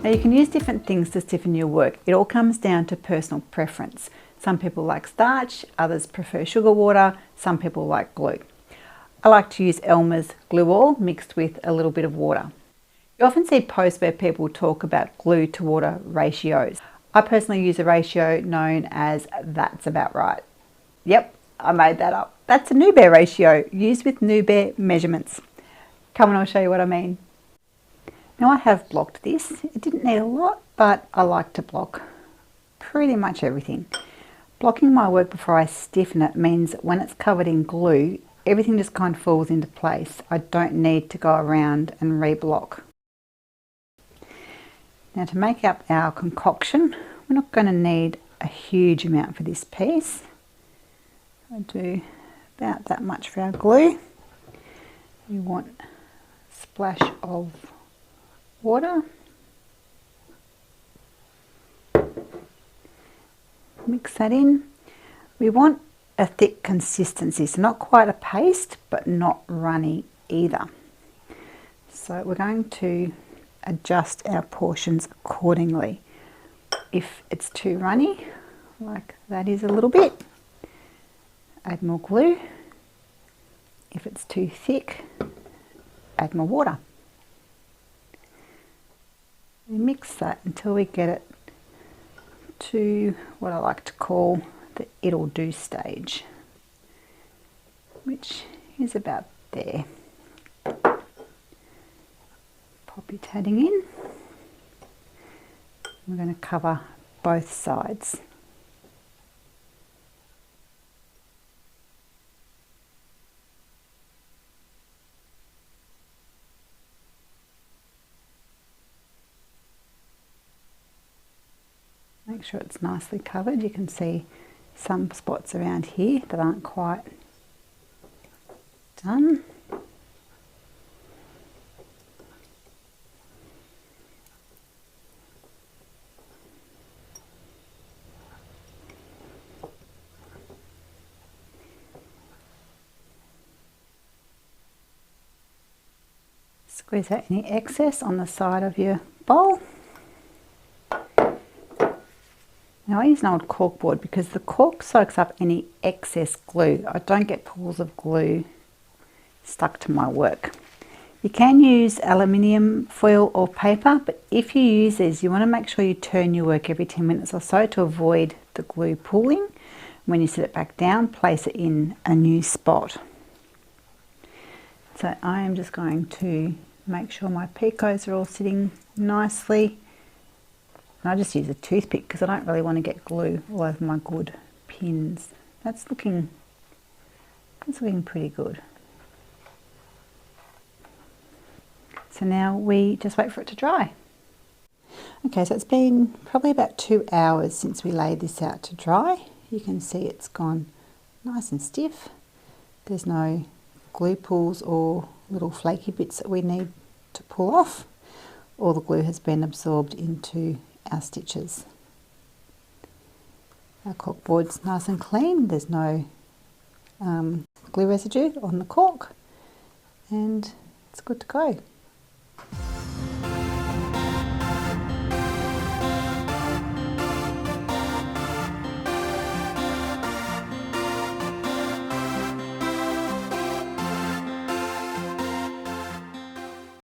Now you can use different things to stiffen your work. It all comes down to personal preference. Some people like starch, others prefer sugar water, some people like glue. I like to use Elmer's glue oil mixed with a little bit of water. You often see posts where people talk about glue to water ratios. I personally use a ratio known as that's about right. Yep, I made that up. That's a New Bear ratio used with New Bear measurements. Come and I'll show you what I mean. Now I have blocked this. It didn't need a lot, but I like to block pretty much everything. Blocking my work before I stiffen it means that when it's covered in glue, everything just kind of falls into place. I don't need to go around and reblock. Now to make up our concoction, we're not going to need a huge amount for this piece. I'll do about that much for our glue. We want a splash of water. Mix that in. We want a thick consistency, so not quite a paste, but not runny either. So we're going to adjust our portions accordingly. If it's too runny, like that is a little bit, add more glue. If it's too thick, add more water. We mix that until we get it to what I like to call the it'll do stage, which is about there. Pop your tatting in. We're going to cover both sides. Make sure it's nicely covered. You can see some spots around here that aren't quite done. Squeeze out any excess on the side of your bowl. Now I use an old cork board because the cork soaks up any excess glue. I don't get pools of glue stuck to my work. You can use aluminium foil or paper, but if you use these, you want to make sure you turn your work every 10 minutes or so to avoid the glue pooling. When you set it back down, place it in a new spot. So I am just going to make sure my picots are all sitting nicely. And I just use a toothpick because I don't really want to get glue all over my good pins. That's looking pretty good. So now we just wait for it to dry. Okay, so it's been probably about 2 hours since we laid this out to dry. You can see it's gone nice and stiff. There's no glue pools or little flaky bits that we need to pull off. All the glue has been absorbed into our stitches. Our cork board's nice and clean. There's no glue residue on the cork, and it's good to go.